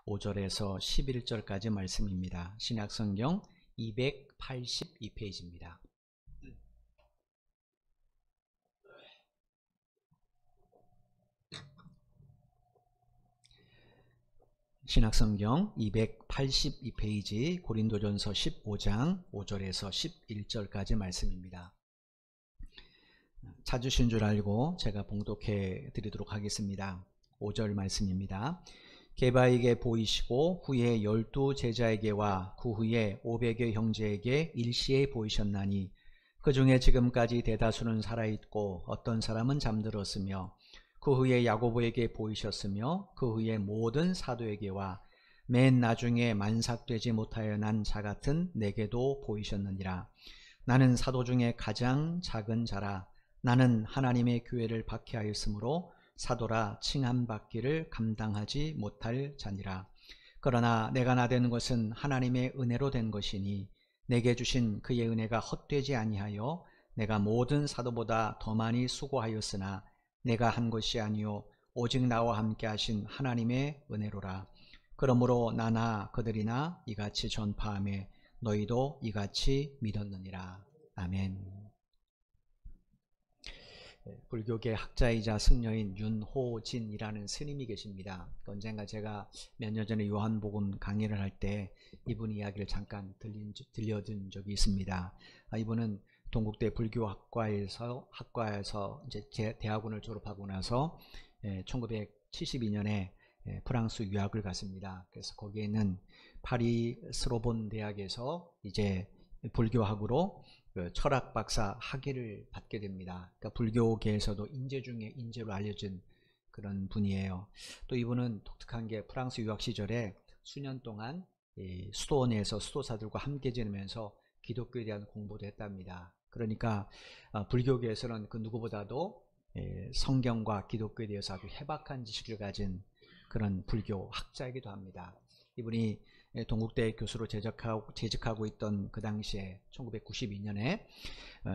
5절에서 11절까지 말씀입니다. 신약성경 282페이지입니다. 신약성경 282페이지 고린도전서 15장 5절에서 11절까지 말씀입니다. 찾으신 줄 알고 제가 봉독해 드리도록 하겠습니다. 5절 말씀입니다. 게바에게 보이시고 후에 12 제자에게와 그 후에 500여 형제에게 일시에 보이셨나니 그 중에 지금까지 대다수는 살아있고 어떤 사람은 잠들었으며 그 후에 야고보에게 보이셨으며 그 후에 모든 사도에게와 맨 나중에 만삭되지 못하여 난 자 같은 내게도 보이셨느니라. 나는 사도 중에 가장 작은 자라. 나는 하나님의 교회를 박해하였으므로 사도라 칭함받기를 감당하지 못할 자니라. 그러나 내가 나된 것은 하나님의 은혜로 된 것이니 내게 주신 그의 은혜가 헛되지 아니하여 내가 모든 사도보다 더 많이 수고하였으나 내가 한 것이 아니요 오직 나와 함께 하신 하나님의 은혜로라. 그러므로 나나 그들이나 이같이 전파하며 너희도 이같이 믿었느니라. 아멘. 불교계 학자이자 승려인 윤호진이라는 스님이 계십니다. 언젠가 제가 몇 년 전에 요한복음 강의를 할 때 이분 이야기를 잠깐 들려준 적이 있습니다. 이분은 동국대 불교학과에서 이제 제 대학원을 졸업하고 나서 1972년에 프랑스 유학을 갔습니다. 그래서 거기에 있는 파리 스로본 대학에서 이제 불교학으로 철학 박사 학위를 받게 됩니다. 그러니까 불교계에서도 인재 중에 인재로 알려진 그런 분이에요. 또 이분은 독특한 게 프랑스 유학 시절에 수년 동안 수도원에서 수도사들과 함께 지내면서 기독교에 대한 공부도 했답니다. 그러니까 불교계에서는 그 누구보다도 성경과 기독교에 대해서 아주 해박한 지식을 가진 그런 불교 학자이기도 합니다. 이분이 동국대 교수로 재직하고 있던 그 당시에 1992년에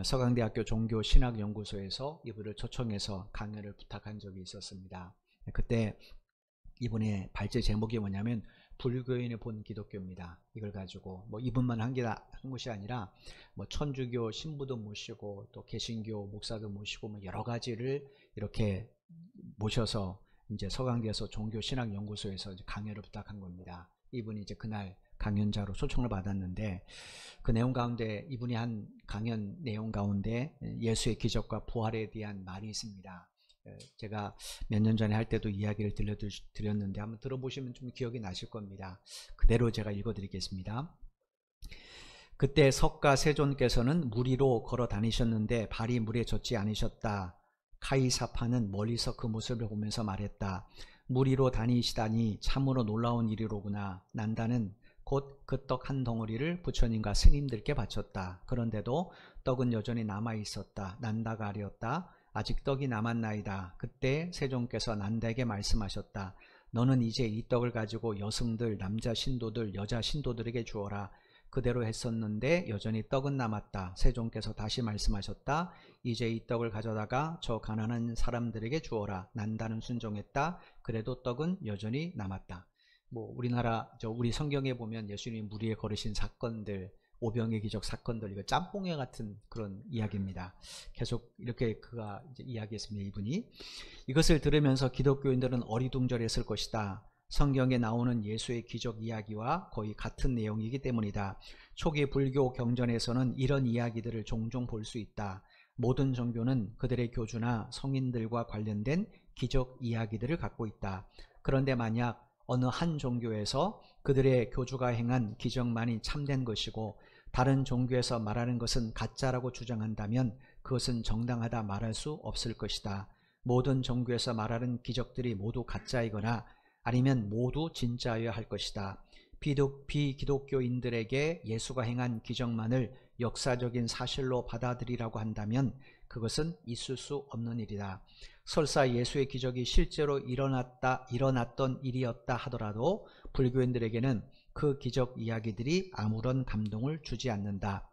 서강대학교 종교신학연구소에서 이분을 초청해서 강연을 부탁한 적이 있었습니다. 그때 이분의 발제 제목이 뭐냐면 불교인이 본 기독교입니다. 이걸 가지고 뭐 이분만 한 것이 아니라 뭐 천주교 신부도 모시고 또 개신교 목사도 모시고 뭐 여러 가지를 이렇게 모셔서 이제 서강대에서 종교신학연구소에서 강연을 부탁한 겁니다. 이분이 이제 그날 강연자로 초청을 받았는데 그 내용 가운데 이분이 한 강연 내용 가운데 예수의 기적과 부활에 대한 말이 있습니다. 제가 몇 년 전에 할 때도 이야기를 들려드렸는데 한번 들어보시면 좀 기억이 나실 겁니다. 그대로 제가 읽어드리겠습니다. 그때 석가 세존께서는 물 위로 걸어 다니셨는데 발이 물에 젖지 않으셨다. 카이사파는 멀리서 그 모습을 보면서 말했다. 물 위로 다니시다니 참으로 놀라운 일이로구나. 난다는 곧 그 떡 한 덩어리를 부처님과 스님들께 바쳤다. 그런데도 떡은 여전히 남아있었다. 난다가 아뢰었다. 아직 떡이 남았나이다. 그때 세존께서 난다에게 말씀하셨다. 너는 이제 이 떡을 가지고 여성들, 남자 신도들, 여자 신도들에게 주어라. 그대로 했었는데 여전히 떡은 남았다. 세존께서 다시 말씀하셨다. 이제 이 떡을 가져다가 저 가난한 사람들에게 주어라. 난다는 순종했다. 그래도 떡은 여전히 남았다. 뭐 우리 성경에 보면 예수님이 물 위에 걸으신 사건들, 오병의 기적 사건들, 이거 짬뽕에 같은 그런 이야기입니다. 계속 이렇게 그가 이제 이야기했습니다. 이분이 이것을 들으면서 기독교인들은 어리둥절했을 것이다. 성경에 나오는 예수의 기적 이야기와 거의 같은 내용이기 때문이다. 초기 불교 경전에서는 이런 이야기들을 종종 볼 수 있다. 모든 종교는 그들의 교주나 성인들과 관련된 기적 이야기들을 갖고 있다. 그런데 만약 어느 한 종교에서 그들의 교주가 행한 기적만이 참된 것이고 다른 종교에서 말하는 것은 가짜라고 주장한다면 그것은 정당하다 말할 수 없을 것이다. 모든 종교에서 말하는 기적들이 모두 가짜이거나 아니면 모두 진짜여야 할 것이다. 비기독교인들에게 예수가 행한 기적만을 역사적인 사실로 받아들이라고 한다면 그것은 있을 수 없는 일이다. 설사 예수의 기적이 실제로 일어났던 일이었다 하더라도 불교인들에게는 그 기적 이야기들이 아무런 감동을 주지 않는다.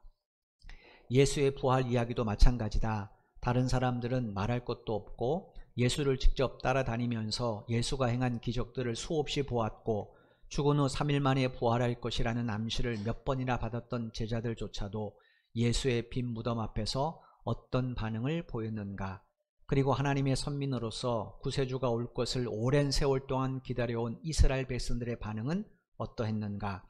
예수의 부활 이야기도 마찬가지다. 다른 사람들은 말할 것도 없고 예수를 직접 따라다니면서 예수가 행한 기적들을 수없이 보았고 죽은 후 3일 만에 부활할 것이라는 암시를 몇 번이나 받았던 제자들조차도 예수의 빈 무덤 앞에서 어떤 반응을 보였는가? 그리고 하나님의 선민으로서 구세주가 올 것을 오랜 세월 동안 기다려온 이스라엘 백성들의 반응은 어떠했는가?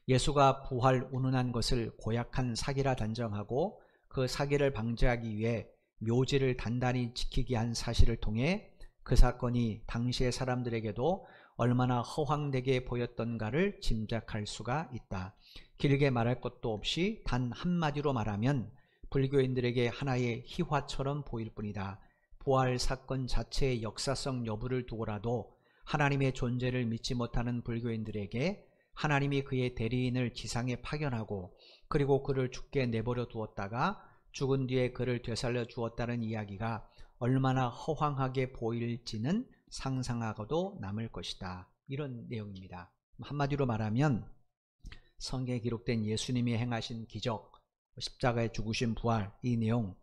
예수가 부활 운운한 것을 고약한 사기라 단정하고 그 사기를 방지하기 위해 묘지를 단단히 지키게 한 사실을 통해 그 사건이 당시의 사람들에게도 얼마나 허황되게 보였던가를 짐작할 수가 있다. 길게 말할 것도 없이 단 한마디로 말하면 불교인들에게 하나의 희화처럼 보일 뿐이다. 부활 사건 자체의 역사성 여부를 두고라도 하나님의 존재를 믿지 못하는 불교인들에게 하나님이 그의 대리인을 지상에 파견하고 그리고 그를 죽게 내버려 두었다가 죽은 뒤에 그를 되살려 주었다는 이야기가 얼마나 허황하게 보일지는 상상하고도 남을 것이다. 이런 내용입니다. 한마디로 말하면 성경에 기록된 예수님이 행하신 기적, 십자가에 죽으신 부활, 이 내용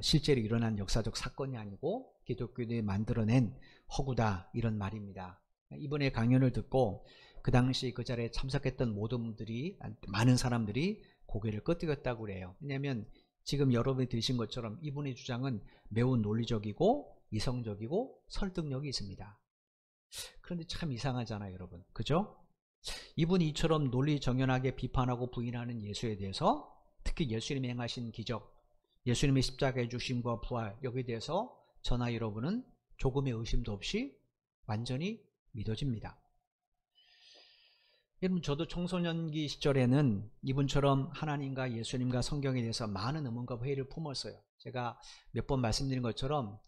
실제로 일어난 역사적 사건이 아니고 기독교들이 만들어낸 허구다, 이런 말입니다. 이번에 강연을 듣고 그 당시 그 자리에 참석했던 모든 분들이, 많은 사람들이 고개를 끄덕였다고 그래요. 왜냐하면 지금 여러분이 들으신 것처럼 이분의 주장은 매우 논리적이고 이성적이고 설득력이 있습니다. 그런데 참 이상하잖아요, 여러분. 그죠? 이분이 이처럼 논리정연하게 비판하고 부인하는 예수에 대해서, 특히 예수님이 행하신 기적, 예수님의 십자가의 죽심과 부활, 여기에 대해서 저나 여러분은 조금의 의심도 없이 완전히 믿어집니다. 여러분, 저도 청소년기 시절에는 이분처럼 하나님과 예수님과 성경에 대해서 많은 의문과 회의를 품었어요. 제가 몇 번 말씀드린 것처럼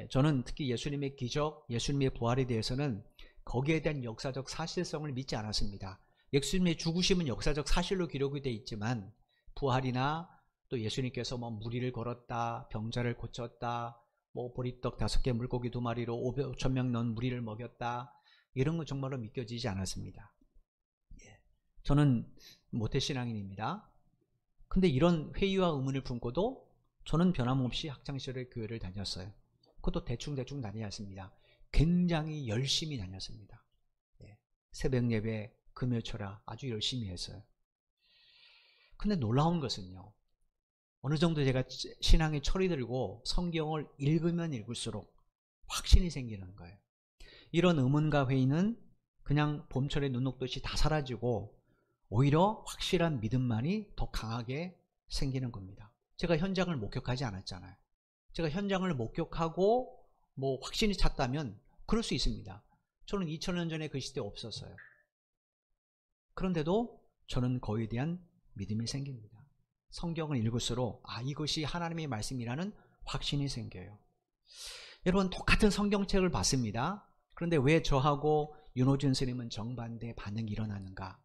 저는 특히 예수님의 기적, 예수님의 부활에 대해서는 거기에 대한 역사적 사실성을 믿지 않았습니다. 예수님의 죽으심은 역사적 사실로 기록이 되어 있지만 부활이나 또 예수님께서 무리를 걸었다, 병자를 고쳤다, 보리떡 5개, 물고기 2마리로 5,000명 넣은 무리를 먹였다, 이런 건 정말로 믿겨지지 않았습니다. 저는 모태신앙인입니다. 근데 이런 회의와 의문을 품고도 저는 변함없이 학창시절에 교회를 다녔어요. 그것도 대충 다녔습니다. 굉장히 열심히 다녔습니다. 새벽 예배, 금요철야 아주 열심히 했어요. 근데 놀라운 것은요, 어느 정도 제가 신앙에 철이 들고 성경을 읽으면 읽을수록 확신이 생기는 거예요. 이런 의문과 회의는 그냥 봄철에 눈 녹듯이 다 사라지고 오히려 확실한 믿음만이 더 강하게 생기는 겁니다. 제가 현장을 목격하지 않았잖아요. 제가 현장을 목격하고 확신이 찼다면 그럴 수 있습니다. 저는 2000년 전에 그 시대에 없었어요. 그런데도 저는 거기에 대한 믿음이 생깁니다. 성경을 읽을수록 이것이 하나님의 말씀이라는 확신이 생겨요. 여러분, 똑같은 성경책을 봤습니다. 그런데 왜 저하고 윤호준 스님은 정반대 반응이 일어나는가?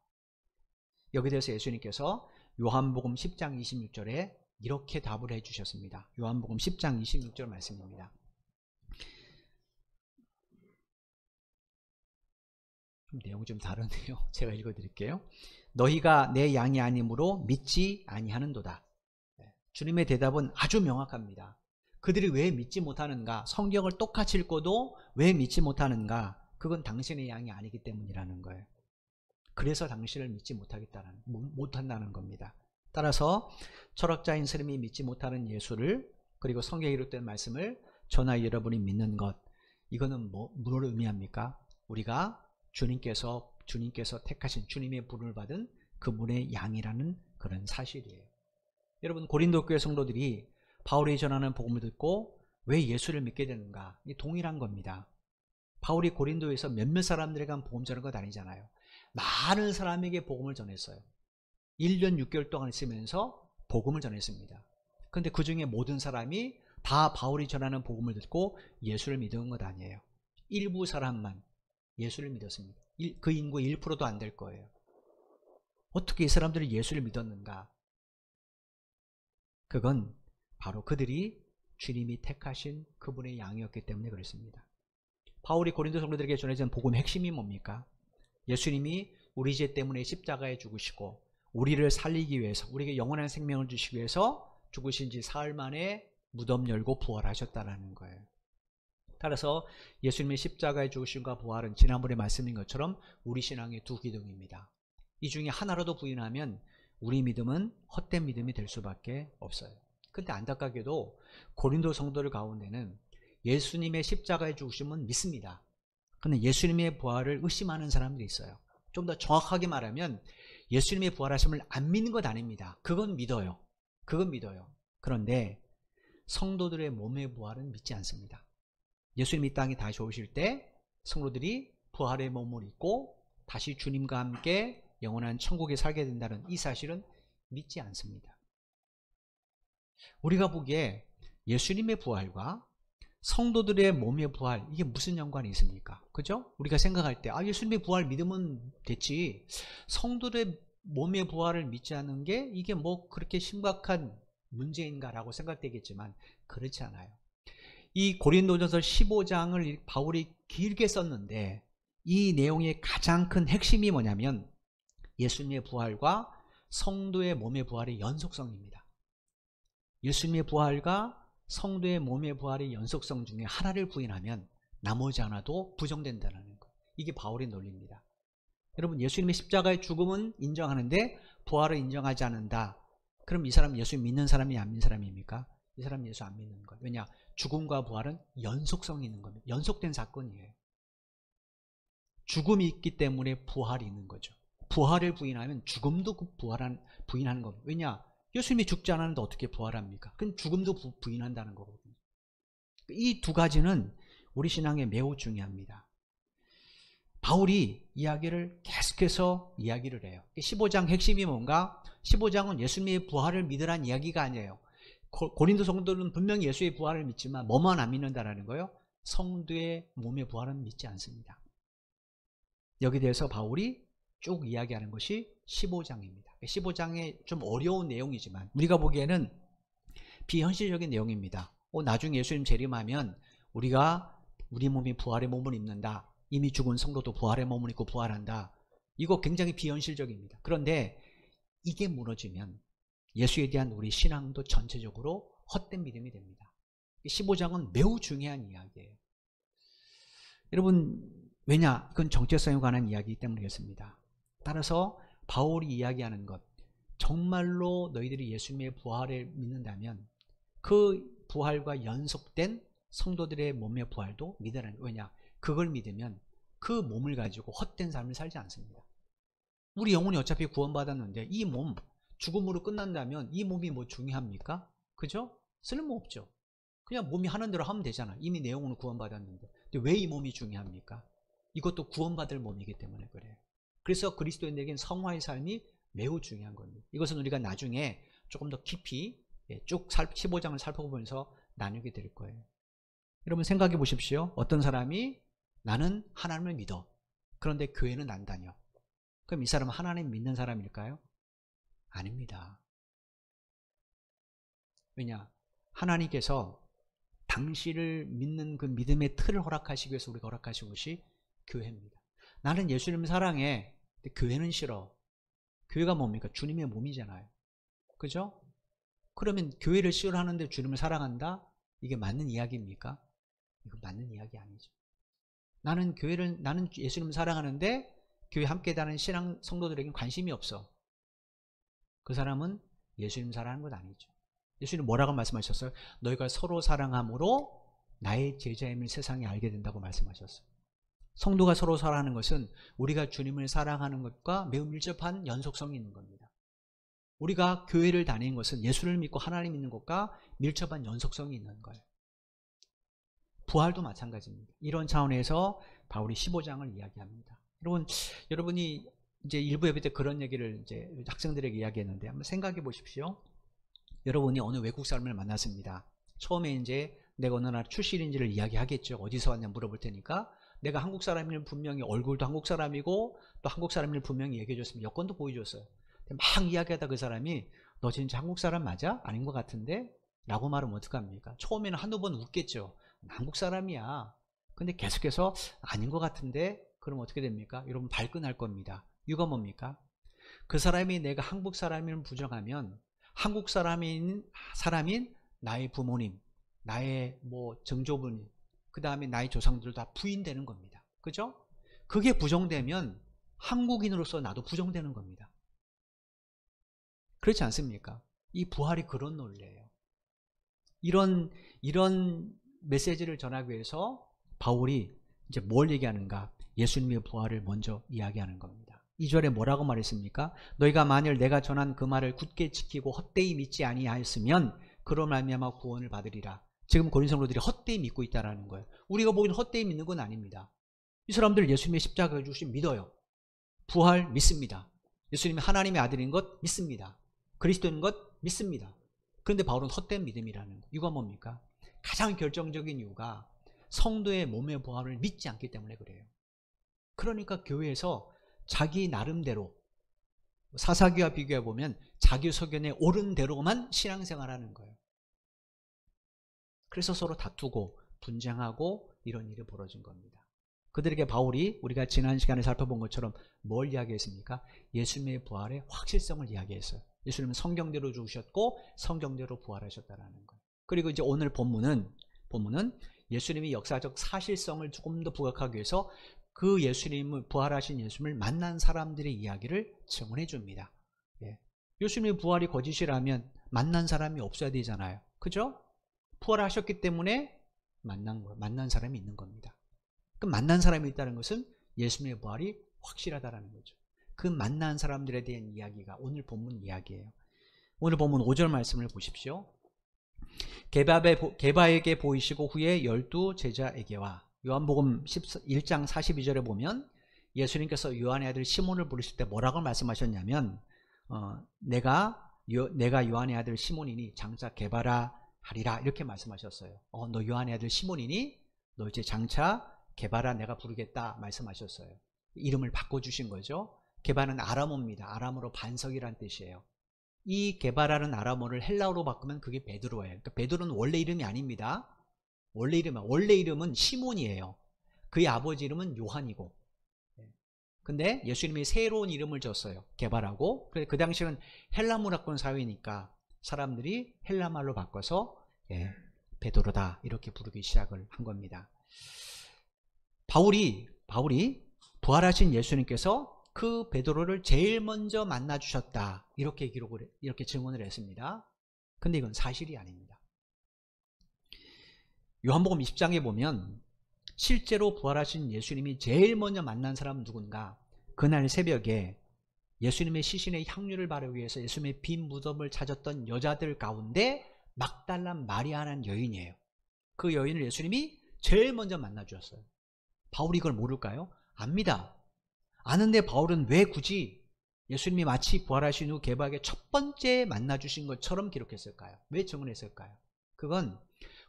여기에 대해서 예수님께서 요한복음 10장 26절에 이렇게 답을 해주셨습니다. 요한복음 10장 26절 말씀입니다. 내용이 좀 다르네요. 제가 읽어드릴게요. 너희가 내 양이 아니므로 믿지 아니하는도다. 주님의 대답은 아주 명확합니다. 그들이 왜 믿지 못하는가? 성경을 똑같이 읽고도 왜 믿지 못하는가? 그건 당신의 양이 아니기 때문이라는 거예요. 그래서 당신을 믿지 못한다는 겁니다. 따라서 철학자인 스님이 믿지 못하는 예수를, 그리고 성경에 기록된 말씀을 저나 여러분이 믿는 것, 이거는 뭘 의미합니까? 우리가 주님께서 택하신, 주님의 부름을 받은 그분의 양이라는 그런 사실이에요. 여러분, 고린도 교회 성도들이 바울이 전하는 복음을 듣고 왜 예수를 믿게 되는가? 이 동일한 겁니다. 바울이 고린도에서 몇몇 사람들에게 복음 전한 것 아니잖아요. 많은 사람에게 복음을 전했어요. 1년 6개월 동안 있으면서 복음을 전했습니다. 그런데 그 중에 모든 사람이 다 바울이 전하는 복음을 듣고 예수를 믿은 것 아니에요. 일부 사람만 예수를 믿었습니다. 그 인구 1%도 안 될 거예요. 어떻게 이 사람들이 예수를 믿었는가? 그건 바로 그들이 주님이 택하신 그분의 양이었기 때문에 그렇습니다. 바울이 고린도 성도들에게 전해진 복음의 핵심이 뭡니까? 예수님이 우리 죄 때문에 십자가에 죽으시고 우리를 살리기 위해서, 우리에게 영원한 생명을 주시기 위해서 죽으신 지 사흘 만에 무덤 열고 부활하셨다는 거예요. 따라서 예수님의 십자가의 죽으심과 부활은 지난번에 말씀인 것처럼 우리 신앙의 두 기둥입니다. 이 중에 하나라도 부인하면 우리 믿음은 헛된 믿음이 될 수밖에 없어요. 근데 안타깝게도 고린도 성도들 가운데는 예수님의 십자가의 죽으심은 믿습니다. 근데 예수님의 부활을 의심하는 사람들이 있어요. 좀 더 정확하게 말하면 예수님의 부활하심을 안 믿는 것 아닙니다. 그건 믿어요. 그건 믿어요. 그런데 성도들의 몸의 부활은 믿지 않습니다. 예수님이 이 땅에 다시 오실 때 성도들이 부활의 몸을 입고 다시 주님과 함께 영원한 천국에 살게 된다는 이 사실은 믿지 않습니다. 우리가 보기에 예수님의 부활과 성도들의 몸의 부활, 이게 무슨 연관이 있습니까? 그죠? 우리가 생각할 때 예수님의 부활 믿으면 됐지, 성도들의 몸의 부활을 믿지 않는 게 이게 뭐 그렇게 심각한 문제인가라고 생각되겠지만 그렇지 않아요. 이 고린도전서 15장을 바울이 길게 썼는데 이 내용의 가장 큰 핵심이 뭐냐면 예수님의 부활과 성도의 몸의 부활의 연속성입니다. 예수님의 부활과 성도의 몸의 부활의 연속성 중에 하나를 부인하면 나머지 하나도 부정된다는 것. 이게 바울의 논리입니다. 여러분, 예수님의 십자가의 죽음은 인정하는데 부활을 인정하지 않는다. 그럼 이 사람 예수 믿는 사람이 안 믿는 사람입니까? 이 사람 예수 안 믿는 거예요. 왜냐? 죽음과 부활은 연속성이 있는 겁니다. 연속된 사건이에요. 죽음이 있기 때문에 부활이 있는 거죠. 부활을 부인하면 죽음도 부인하는 겁니다. 왜냐? 예수님이 죽지 않았는데 어떻게 부활합니까? 그럼 죽음도 부인한다는 거거든요. 이 두 가지는 우리 신앙에 매우 중요합니다. 바울이 이야기를 계속해서 이야기를 해요. 15장 핵심이 뭔가? 15장은 예수님의 부활을 믿으라는 이야기가 아니에요. 고린도 성도들은 분명히 예수의 부활을 믿지만 뭐만 안 믿는다라는 거예요? 성도의 몸의 부활은 믿지 않습니다. 여기에 대해서 바울이 쭉 이야기하는 것이 15장입니다. 15장에 좀 어려운 내용이지만 우리가 보기에는 비현실적인 내용입니다. 나중에 예수님 재림하면 우리 몸이 부활의 몸을 입는다. 이미 죽은 성도도 부활의 몸을 입고 부활한다. 이거 굉장히 비현실적입니다. 그런데 이게 무너지면 예수에 대한 우리 신앙도 전체적으로 헛된 믿음이 됩니다. 15장은 매우 중요한 이야기예요. 여러분, 왜냐? 그건 정체성에 관한 이야기이기 때문이겠습니다. 따라서 바울이 이야기하는 것, 정말로 너희들이 예수님의 부활을 믿는다면 그 부활과 연속된 성도들의 몸의 부활도 믿으라는 거예요. 왜냐? 그걸 믿으면 그 몸을 가지고 헛된 삶을 살지 않습니다. 우리 영혼이 어차피 구원받았는데 이 몸, 죽음으로 끝난다면 이 몸이 뭐 중요합니까? 그죠? 쓸모없죠. 그냥 몸이 하는 대로 하면 되잖아. 이미 내 영혼을 구원받았는데. 근데 왜 이 몸이 중요합니까? 이것도 구원받을 몸이기 때문에 그래요. 그래서 그리스도인에게는 성화의 삶이 매우 중요한 겁니다. 이것은 우리가 나중에 조금 더 깊이 쭉 15장을 살펴보면서 나누게 될 거예요. 여러분 생각해 보십시오. 어떤 사람이 나는 하나님을 믿어. 그런데 교회는 안 다녀. 그럼 이 사람은 하나님 믿는 사람일까요? 아닙니다. 왜냐? 하나님께서 당신을 믿는 그 믿음의 틀을 허락하시기 위해서 우리가 허락하신 것이 교회입니다. 나는 예수님을 사랑해. 근데 교회는 싫어. 교회가 뭡니까? 주님의 몸이잖아요. 그죠? 그러면 교회를 싫어하는데 주님을 사랑한다? 이게 맞는 이야기입니까? 이거 맞는 이야기 아니죠. 나는 예수님을 사랑하는데 교회 함께 다니는 신앙 성도들에게는 관심이 없어. 그 사람은 예수님 사랑하는 것 아니죠. 예수님 뭐라고 말씀하셨어요? 너희가 서로 사랑함으로 나의 제자임을 세상에 알게 된다고 말씀하셨어요. 성도가 서로 사랑하는 것은 우리가 주님을 사랑하는 것과 매우 밀접한 연속성이 있는 겁니다. 우리가 교회를 다니는 것은 예수를 믿고 하나님 믿는 것과 밀접한 연속성이 있는 거예요. 부활도 마찬가지입니다. 이런 차원에서 바울이 15장을 이야기합니다. 여러분이 이제 일부 예배 때 그런 얘기를 이제 학생들에게 이야기했는데 한번 생각해 보십시오. 여러분이 어느 외국 사람을 만났습니다. 처음에 이제 내가 어느 나라 출신인지를 이야기하겠죠. 어디서 왔냐 물어볼 테니까 내가 한국 사람이면 분명히 얼굴도 한국 사람이고 또 한국 사람을 분명히 얘기해 줬으면 여권도 보여줬어요. 막 이야기하다 그 사람이 너 진짜 한국 사람 맞아? 아닌 것 같은데? 라고 말하면 어떡합니까? 처음에는 한두 번 웃겠죠. 한국 사람이야. 근데 계속해서 아닌 것 같은데? 그럼 어떻게 됩니까? 여러분 발끈할 겁니다. 이유가 뭡니까? 그 사람이 내가 한국 사람임을 부정하면 한국 사람인 나의 부모님, 나의 뭐 증조부님, 그 다음에 나의 조상들도 다 부인되는 겁니다. 그죠? 그게 부정되면 한국인으로서 나도 부정되는 겁니다. 그렇지 않습니까? 이 부활이 그런 논리예요. 이런 메시지를 전하기 위해서 바울이 이제 뭘 얘기하는가? 예수님의 부활을 먼저 이야기하는 겁니다. 2절에 뭐라고 말했습니까? 너희가 만일 내가 전한 그 말을 굳게 지키고 헛되이 믿지 아니하였으면 그로 말미암아 구원을 받으리라. 지금 고린도 성도들이 헛되이 믿고 있다라는 거예요. 우리가 보기엔 헛되이 믿는 건 아닙니다. 이 사람들 예수님의 십자가 주심 믿어요. 부활 믿습니다. 예수님이 하나님의 아들인 것 믿습니다. 그리스도인 것 믿습니다. 그런데 바울은 헛된 믿음이라는 거. 이유가 뭡니까? 가장 결정적인 이유가 성도의 몸의 부활을 믿지 않기 때문에 그래요. 그러니까 교회에서 자기 나름대로 사사기와 비교해 보면 자기 소견에 옳은 대로만 신앙생활하는 거예요. 그래서 서로 다투고 분쟁하고 이런 일이 벌어진 겁니다. 그들에게 바울이 우리가 지난 시간에 살펴본 것처럼 뭘 이야기했습니까? 예수님의 부활의 확실성을 이야기했어요. 예수님은 성경대로 죽으셨고 성경대로 부활하셨다라는 거예요. 그리고 이제 오늘 본문은 예수님이 역사적 사실성을 조금 더 부각하기 위해서 그 예수님을 부활하신 예수님을 만난 사람들의 이야기를 증언해 줍니다. 예. 예수님의 부활이 거짓이라면 만난 사람이 없어야 되잖아요. 그죠? 부활하셨기 때문에 만난 사람이 있는 겁니다. 그럼 만난 사람이 있다는 것은 예수님의 부활이 확실하다는 거죠. 그 만난 사람들에 대한 이야기가 오늘 본문 이야기예요. 오늘 본문 5절 말씀을 보십시오. 게바에게 보이시고 후에 12 제자에게와 요한복음 1장 42절에 보면 예수님께서 요한의 아들 시몬을 부르실 때 뭐라고 말씀하셨냐면 내가 요한의 아들 시몬이니 장차 게바라 하리라 이렇게 말씀하셨어요. 너 요한의 아들 시몬이니 너 이제 장차 게바라 내가 부르겠다 말씀하셨어요. 이름을 바꿔주신 거죠. 게바는 아람어입니다. 아람어로 반석이란 뜻이에요. 이 게바라는 아람어를 헬라어로 바꾸면 그게 베드로예요. 그러니까 베드로는 원래 이름이 아닙니다. 원래 이름은 시몬이에요. 그의 아버지 이름은 요한이고. 근데 예수님이 새로운 이름을 줬어요. 게바라고. 그 당시는 헬라 문화권 사회니까 사람들이 헬라 말로 바꿔서 베드로다 이렇게 부르기 시작을 한 겁니다. 바울이 부활하신 예수님께서 그 베드로를 제일 먼저 만나 주셨다 이렇게 증언을 했습니다. 근데 이건 사실이 아닙니다. 요한복음 20장에 보면 실제로 부활하신 예수님이 제일 먼저 만난 사람은 누군가? 그날 새벽에 예수님의 시신의 향유를 바르기 위해서 예수님의 빈 무덤을 찾았던 여자들 가운데 막달라 마리아라는 여인이에요. 그 여인을 예수님이 제일 먼저 만나 주셨어요. 바울이 이걸 모를까요? 압니다. 아는데 바울은 왜 굳이 예수님이 마치 부활하신 후 게바에게 첫 번째 만나 주신 것처럼 기록했을까요? 왜 증언했을까요? 그건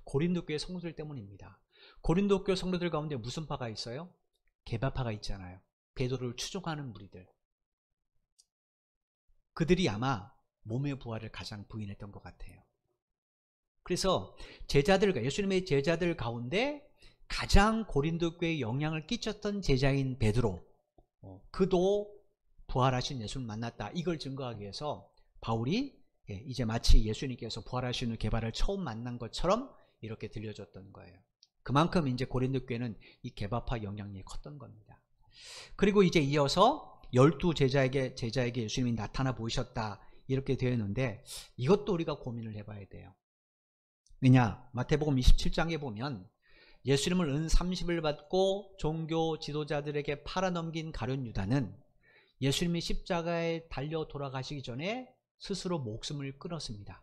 고린도 교회 성도들 때문입니다. 고린도 교회 성도들 가운데 무슨 파가 있어요? 게바파가 있잖아요. 베드로를 추종하는 무리들. 그들이 아마 몸의 부활을 가장 부인했던 것 같아요. 그래서 예수님의 제자들 가운데 가장 고린도 교회에 영향을 끼쳤던 제자인 베드로, 그도 부활하신 예수를 만났다. 이걸 증거하기 위해서 바울이 이제 마치 예수님께서 부활하신 후 게바를 처음 만난 것처럼 이렇게 들려줬던 거예요. 그만큼 이제 고린도 교회는 이 게바파 영향력이 컸던 겁니다. 그리고 이제 이어서 12 제자에게 예수님이 나타나 보이셨다 이렇게 되어 있는데 이것도 우리가 고민을 해봐야 돼요. 왜냐? 마태복음 27장에 보면 예수님을 은 30을 받고 종교 지도자들에게 팔아넘긴 가룟 유다는 예수님이 십자가에 달려 돌아가시기 전에 스스로 목숨을 끊었습니다.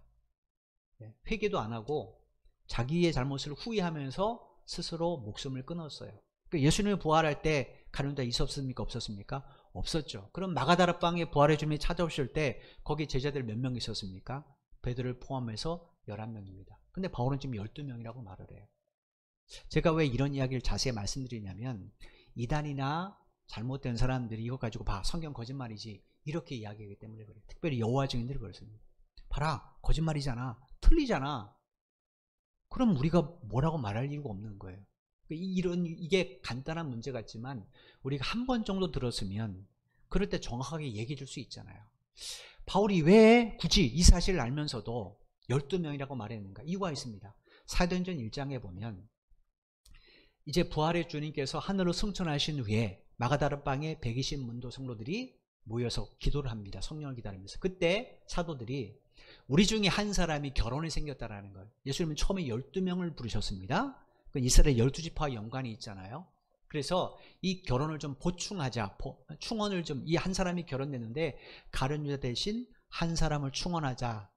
회개도 안 하고 자기의 잘못을 후회하면서 스스로 목숨을 끊었어요. 그러니까 예수님이 부활할 때 가룟 유다 있었습니까? 없었습니까? 없었죠. 그럼 마가다락방에 부활의 주님이 찾아오실 때 거기 제자들 몇 명 있었습니까? 베드로를 포함해서 11명입니다. 근데 바울은 지금 12명이라고 말을 해요. 제가 왜 이런 이야기를 자세히 말씀드리냐면 이단이나 잘못된 사람들이 이거 가지고 봐 성경 거짓말이지 이렇게 이야기하기 때문에 그래요. 특별히 여호와 증인들이 그렇습니다. 봐라 거짓말이잖아 틀리잖아. 그럼 우리가 뭐라고 말할 이유가 없는 거예요. 이게 간단한 문제 같지만 우리가 한 번 정도 들었으면 그럴 때 정확하게 얘기해 줄 수 있잖아요. 바울이 왜 굳이 이 사실을 알면서도 12명이라고 말했는가? 이유가 있습니다. 사도행전 1장에 보면 이제 부활의 주님께서 하늘로 승천하신 후에 마가다락방에 120문도 성도들이 모여서 기도를 합니다. 성령을 기다리면서. 그때 사도들이 우리 중에 한 사람이 결혼이 생겼다라는 걸, 예수님은 처음에 12명을 부르셨습니다. 그 이스라엘 12지파와 연관이 있잖아요. 그래서 이 결혼을 좀 보충하자, 충원을 좀, 이 한 사람이 결혼됐는데 가룟 유다 대신 한 사람을 충원하자,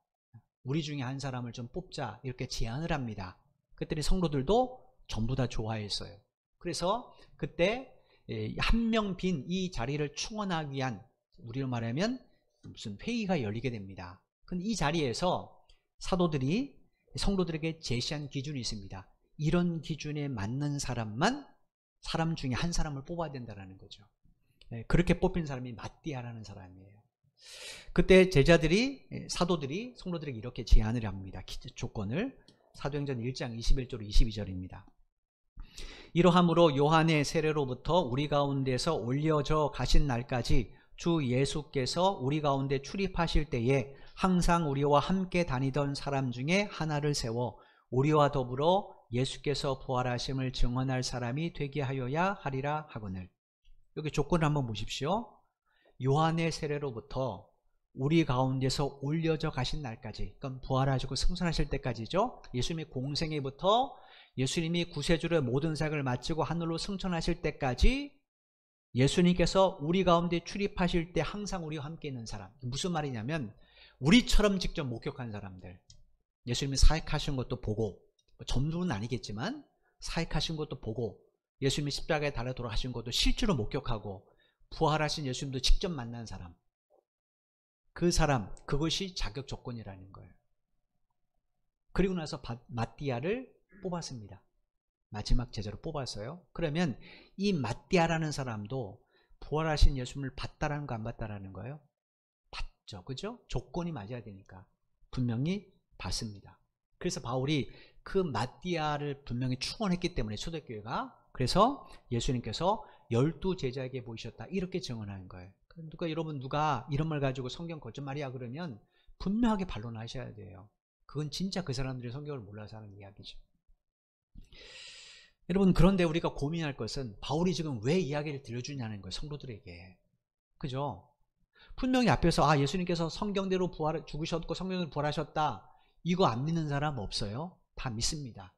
우리 중에 한 사람을 좀 뽑자, 이렇게 제안을 합니다. 그랬더니 성도들도 전부 다 좋아했어요. 그래서 그때 한 명 빈 이 자리를 충원하기 위한, 우리로 말하면 무슨 회의가 열리게 됩니다. 근데 이 자리에서 사도들이 성도들에게 제시한 기준이 있습니다. 이런 기준에 맞는 사람만, 사람 중에 한 사람을 뽑아야 된다는 거죠. 그렇게 뽑힌 사람이 마띠아라는 사람이에요. 그때 제자들이, 사도들이 성도들에게 이렇게 제안을 합니다. 조건을. 사도행전 1장 21절 22절입니다. 이러함으로 요한의 세례로부터 우리 가운데서 올려져 가신 날까지 주 예수께서 우리 가운데 출입하실 때에 항상 우리와 함께 다니던 사람 중에 하나를 세워 우리와 더불어 예수께서 부활하심을 증언할 사람이 되게 하여야 하리라 하거늘. 여기 조건을 한번 보십시오. 요한의 세례로부터 우리 가운데서 올려져 가신 날까지, 그러니까 부활하시고 승천하실 때까지죠. 예수님의 공생애부터 예수님이 구세주의 모든 사역을 마치고 하늘로 승천하실 때까지 예수님께서 우리 가운데 출입하실 때 항상 우리와 함께 있는 사람. 무슨 말이냐면 우리처럼 직접 목격한 사람들, 예수님이 사역하신 것도 보고, 전부는 아니겠지만 사역하신 것도 보고, 예수님이 십자가에 달려 돌아가신 것도 실제로 목격하고, 부활하신 예수님도 직접 만난 사람, 그 사람, 그것이 자격 조건이라는 거예요. 그리고 나서 마띠아를 뽑았습니다. 마지막 제자로 뽑았어요. 그러면 이 마띠아라는 사람도 부활하신 예수님을 봤다라는 거 안 봤다라는 거예요? 봤죠. 그죠? 조건이 맞아야 되니까 분명히 봤습니다. 그래서 바울이 그 마띠아를 분명히 충원했기 때문에 초대교회가, 그래서 예수님께서 12제자에게 보이셨다 이렇게 증언하는 거예요. 그러니까 여러분, 누가 이런 말 가지고 성경 거짓말이야 그러면 분명하게 반론하셔야 돼요. 그건 진짜 그 사람들이 성경을 몰라서 하는 이야기죠. 여러분, 그런데 우리가 고민할 것은 바울이 지금 왜 이야기를 들려주냐는 거예요. 성도들에게. 그죠? 분명히 앞에서 예수님께서 성경대로 죽으셨고 성경대로 부활하셨다, 이거 안 믿는 사람 없어요? 다 믿습니다.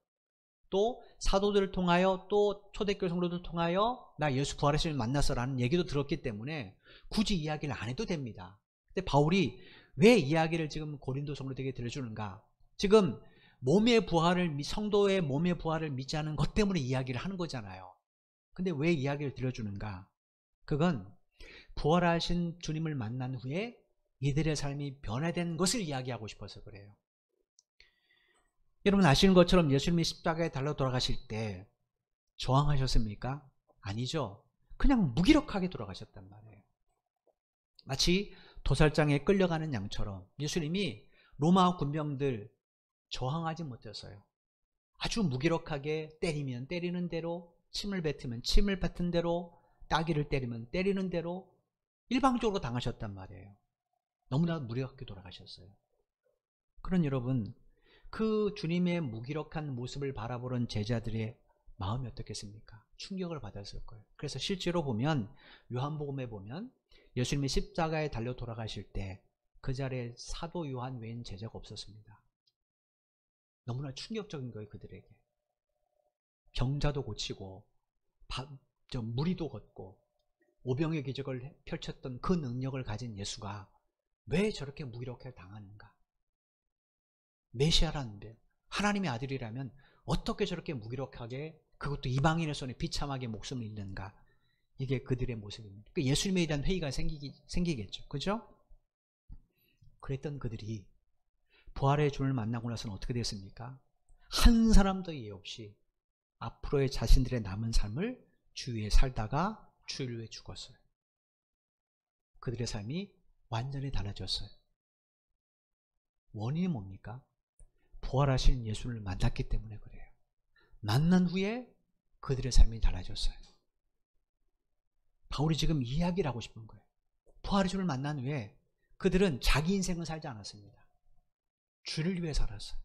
또 사도들을 통하여, 또 초대교회 성도들을 통하여 나 예수 부활하시는 만났어라는 얘기도 들었기 때문에 굳이 이야기를 안 해도 됩니다. 근데 바울이 왜 이야기를 지금 고린도 성도들에게 들려주는가? 지금 몸의 부활을, 성도의 몸의 부활을 믿지 않은 것 때문에 이야기를 하는 거잖아요. 근데 왜 이야기를 들려주는가? 그건 부활하신 주님을 만난 후에 이들의 삶이 변화된 것을 이야기하고 싶어서 그래요. 여러분 아시는 것처럼 예수님이 십자가에 달려 돌아가실 때 저항하셨습니까? 아니죠. 그냥 무기력하게 돌아가셨단 말이에요. 마치 도살장에 끌려가는 양처럼 예수님이 로마 군병들 저항하지 못했어요. 아주 무기력하게 때리면 때리는 대로, 침을 뱉으면 침을 뱉은 대로, 따귀를 때리면 때리는 대로 일방적으로 당하셨단 말이에요. 너무나 무력하게 돌아가셨어요. 그런 여러분, 그 주님의 무기력한 모습을 바라보는 제자들의 마음이 어떻겠습니까? 충격을 받았을 거예요. 그래서 실제로 보면 요한복음에 보면 예수님이 십자가에 달려 돌아가실 때 그 자리에 사도 요한 외인 제자가 없었습니다. 너무나 충격적인 거예요. 그들에게. 병자도 고치고 무리도 걷고 오병의 기적을 펼쳤던 그 능력을 가진 예수가 왜 저렇게 무기력하게 당하는가? 메시아라는데, 하나님의 아들이라면 어떻게 저렇게 무기력하게, 그것도 이방인의 손에 비참하게 목숨을 잃는가? 이게 그들의 모습입니다. 그러니까 예수님에 대한 회의가 생기겠죠. 그죠? 그랬던 그들이 부활의 주를 만나고 나서는 어떻게 됐습니까? 한 사람도 예외 없이 앞으로의 자신들의 남은 삶을 주 위에 살다가 주를 위해 죽었어요. 그들의 삶이 완전히 달라졌어요. 원인이 뭡니까? 부활하신 예수를 만났기 때문에 그래요. 만난 후에 그들의 삶이 달라졌어요. 바울이 지금 이야기를 하고 싶은 거예요. 부활의 주를 만난 후에 그들은 자기 인생을 살지 않았습니다. 주를 위해 살았어요.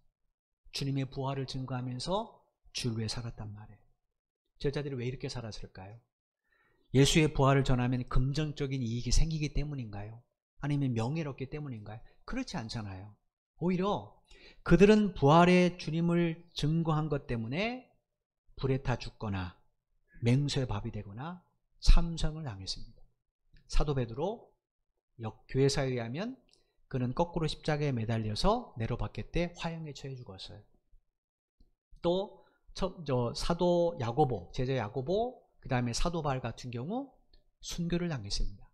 주님의 부활을 증거하면서 주를 위해 살았단 말이에요. 제자들이 왜 이렇게 살았을까요? 예수의 부활을 전하면 금전적인 이익이 생기기 때문인가요? 아니면 명예롭기 때문인가요? 그렇지 않잖아요. 오히려 그들은 부활의 주님을 증거한 것 때문에 불에 타 죽거나 맹수의 밥이 되거나 참성을 당했습니다. 사도 베드로 교회사에 의하면 그는 거꾸로 십자가에 매달려서 내려박힐 때 화형에 처해 죽었어요. 또 사도 야고보, 제자 야고보, 그 다음에 사도 바울 같은 경우 순교를 당했습니다.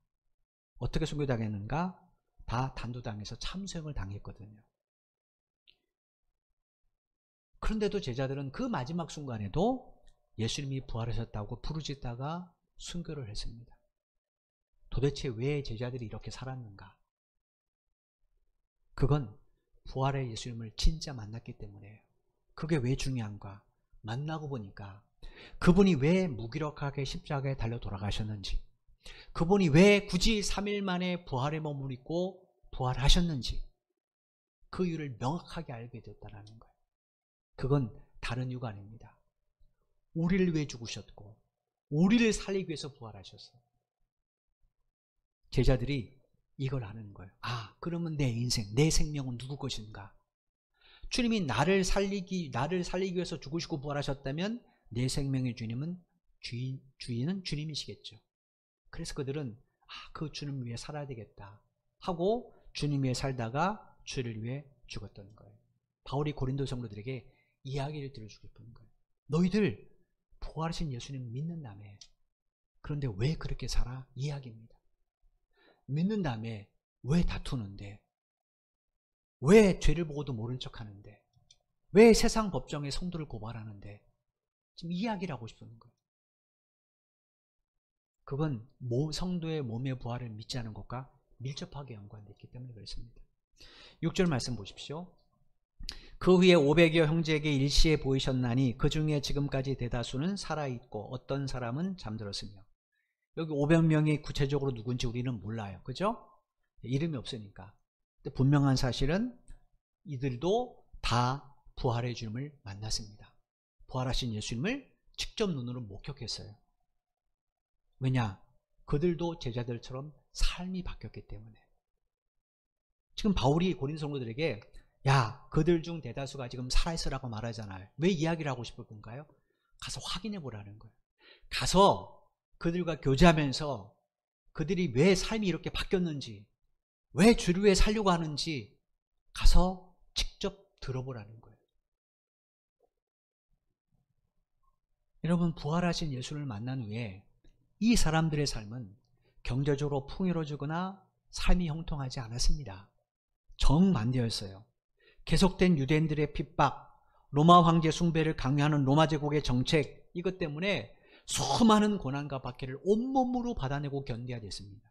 어떻게 순교당했는가? 다 단도당해서 참수형을 당했거든요. 그런데도 제자들은 그 마지막 순간에도 예수님이 부활하셨다고 부르짖다가 순교를 했습니다. 도대체 왜 제자들이 이렇게 살았는가? 그건 부활의 예수님을 진짜 만났기 때문이에요. 그게 왜 중요한가? 만나고 보니까 그분이 왜 무기력하게 십자가에 달려 돌아가셨는지, 그분이 왜 굳이 3일 만에 부활의 몸을 입고 부활하셨는지 그 이유를 명확하게 알게 됐다는 거예요. 그건 다른 이유가 아닙니다. 우리를 위해 죽으셨고 우리를 살리기 위해서 부활하셨어요. 제자들이 이걸 아는 거예요. 아, 그러면 내 인생, 내 생명은 누구 것인가? 주님이 나를 살리기 위해서 죽으시고 부활하셨다면 내 생명의 주인은 주님이시겠죠. 그래서 그들은 그 주님 위해 살아야 되겠다 하고 주님 위해 살다가 주를 위해 죽었던 거예요. 바울이 고린도 성도들에게 이야기를 들어주고 싶은 거예요. 너희들 부활하신 예수님 믿는다며. 그런데 왜 그렇게 살아? 이야기입니다. 믿는다며 왜 다투는데? 왜 죄를 보고도 모른 척하는데? 왜 세상 법정에 성도를 고발하는데? 지금 이야기를 하고 싶은 거예요. 그건 성도의 몸의 부활을 믿지 않은 것과 밀접하게 연관되어 있기 때문에 그렇습니다. 6절 말씀 보십시오. 그 후에 500여 형제에게 일시에 보이셨나니 그 중에 지금까지 대다수는 살아있고 어떤 사람은 잠들었으며. 여기 500명이 구체적으로 누군지 우리는 몰라요. 그죠? 이름이 없으니까. 근데 분명한 사실은 이들도 다 부활의 주님을 만났습니다. 부활하신 예수님을 직접 눈으로 목격했어요. 왜냐? 그들도 제자들처럼 삶이 바뀌었기 때문에. 지금 바울이 고린도 성도들에게 야, 그들 중 대다수가 지금 살아있으라고 말하잖아요. 왜 이야기를 하고 싶을 건가요? 가서 확인해 보라는 거예요. 가서 그들과 교제하면서 그들이 왜 삶이 이렇게 바뀌었는지, 왜 주를 위해 살려고 하는지 가서 직접 들어보라는 거예요. 여러분, 부활하신 예수를 만난 후에 이 사람들의 삶은 경제적으로 풍요로워지거나 삶이 형통하지 않았습니다. 정반대였어요. 계속된 유대인들의 핍박, 로마 황제 숭배를 강요하는 로마 제국의 정책, 이것 때문에 수많은 고난과 박해를 온몸으로 받아내고 견뎌야 됐습니다.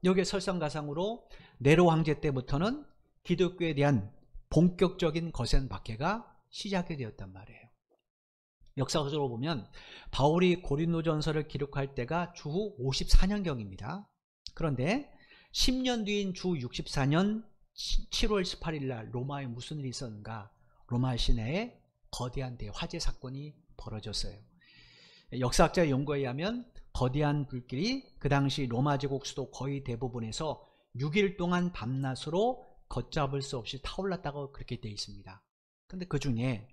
여기에 설상가상으로 네로 황제 때부터는 기독교에 대한 본격적인 거센 박해가 시작이 되었단 말이에요. 역사적으로 보면 바울이 고린도전서를 기록할 때가 주후 54년경입니다. 그런데 10년 뒤인 주 64년 7월 18일 날 로마에 무슨 일이 있었는가? 로마 시내에 거대한 대화재 사건이 벌어졌어요. 역사학자의 연구에 의하면 거대한 불길이 그 당시 로마 제국 수도 거의 대부분에서 6일 동안 밤낮으로 걷잡을 수 없이 타올랐다고 그렇게 되어 있습니다. 근데 그 중에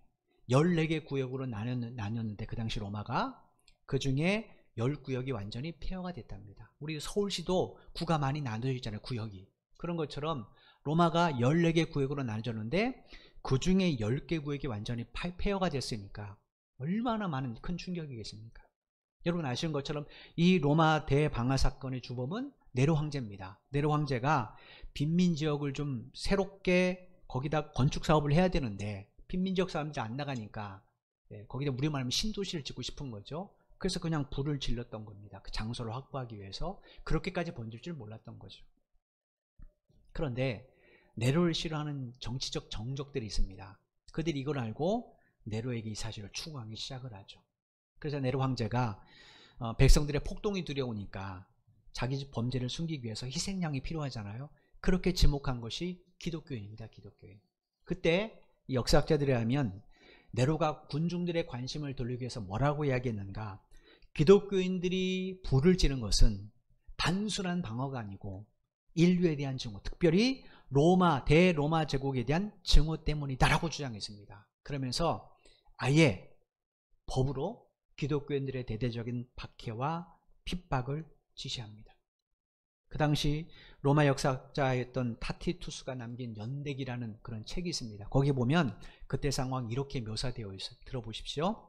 14개 구역으로 나뉘었는데 그 당시 로마가 그 중에 10구역이 완전히 폐허가 됐답니다. 우리 서울시도 구가 많이 나눠져 있잖아요. 구역이. 그런 것처럼 로마가 14개 구역으로 나눠졌는데 그 중에 10개 구역이 완전히 폐허가 됐으니까 얼마나 많은 큰 충격이겠습니까? 여러분 아시는 것처럼 이 로마 대방화 사건의 주범은 네로 황제입니다. 네로 황제가 빈민 지역을 좀 새롭게 거기다 건축 사업을 해야 되는데 빈민 지역 사람들이 안 나가니까 거기다 우리 말하면 신도시를 짓고 싶은 거죠. 그래서 그냥 불을 질렀던 겁니다. 그 장소를 확보하기 위해서. 그렇게까지 번질 줄 몰랐던 거죠. 그런데 네로를 싫어하는 정치적 정적들이 있습니다. 그들이 이걸 알고 네로에게 이 사실을 추궁하기 시작을 하죠. 그래서 네로 황제가 백성들의 폭동이 두려우니까 자기 범죄를 숨기기 위해서 희생양이 필요하잖아요. 그렇게 지목한 것이 기독교인입니다. 기독교인. 그때 역사학자들에 하면 네로가 군중들의 관심을 돌리기 위해서 뭐라고 이야기했는가? 기독교인들이 불을 지른 것은 단순한 방어가 아니고 인류에 대한 증오, 특별히 대로마 제국에 대한 증오 때문이다라고 주장했습니다. 그러면서 아예 법으로 기독교인들의 대대적인 박해와 핍박을 지시합니다. 그 당시 로마 역사학자였던 타티투스가 남긴 연대기라는 그런 책이 있습니다. 거기 보면 그때 상황이 이렇게 묘사되어 있어요. 들어보십시오.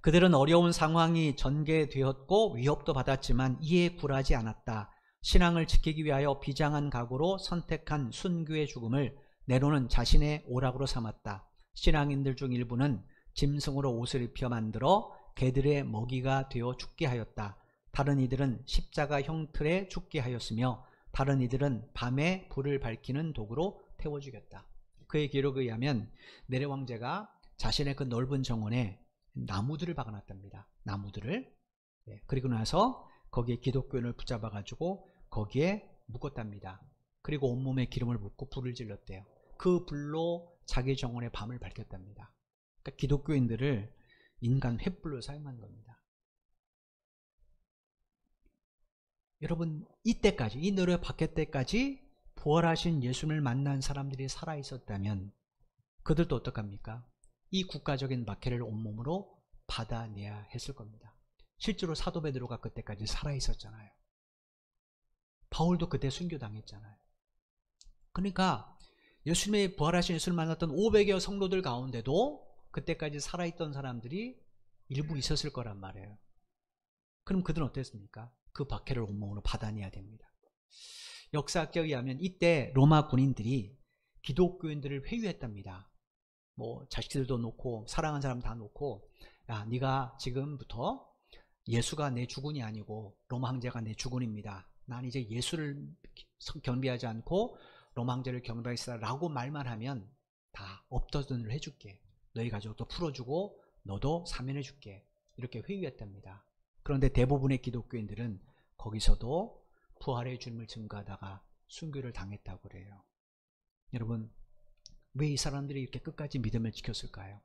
그들은 어려운 상황이 전개되었고 위협도 받았지만 이에 굴하지 않았다. 신앙을 지키기 위하여 비장한 각오로 선택한 순교의 죽음을 네로는 자신의 오락으로 삼았다. 신앙인들 중 일부는 짐승으로 옷을 입혀 만들어 개들의 먹이가 되어 죽게 하였다. 다른 이들은 십자가형 틀에 죽게 하였으며 다른 이들은 밤에 불을 밝히는 도구로 태워 죽였다. 그의 기록에 의하면 네로 왕제가 자신의 그 넓은 정원에 나무들을 박아놨답니다. 나무들을. 그리고 나서 거기에 기독교인을 붙잡아 가지고 거기에 묶었답니다. 그리고 온몸에 기름을 붓고 불을 질렀대요. 그 불로 자기 정원의 밤을 밝혔답니다. 그러니까 기독교인들을 인간 횃불로 사용한 겁니다. 여러분, 이때까지, 이 노래 박해 때까지 부활하신 예수님을 만난 사람들이 살아있었다면 그들도 어떡합니까? 이 국가적인 박해를 온몸으로 받아내야 했을 겁니다. 실제로 사도 베드로가 그때까지 살아있었잖아요. 바울도 그때 순교당했잖아요. 그러니까 예수님의 부활하신 예수를 만났던 500여 성도들 가운데도 그때까지 살아있던 사람들이 일부 있었을 거란 말이에요. 그럼 그들은 어땠습니까? 그 박해를 온몸으로 받아내야 됩니다. 역사학자에 의하면 이때 로마 군인들이 기독교인들을 회유했답니다. 뭐 자식들도 놓고 사랑하는 사람 다 놓고, 야, 네가 지금부터 예수가 내 주군이 아니고 로마 황제가 내 주군입니다. 난 이제 예수를 경배하지 않고 로마 황제를 경배하겠다 라고 말만 하면 다 업더든을 해줄게. 너희 가족도 풀어주고 너도 사면해줄게. 이렇게 회유했답니다. 그런데 대부분의 기독교인들은 거기서도 부활의 주님을 증거하다가 순교를 당했다고 그래요. 여러분, 왜 이 사람들이 이렇게 끝까지 믿음을 지켰을까요?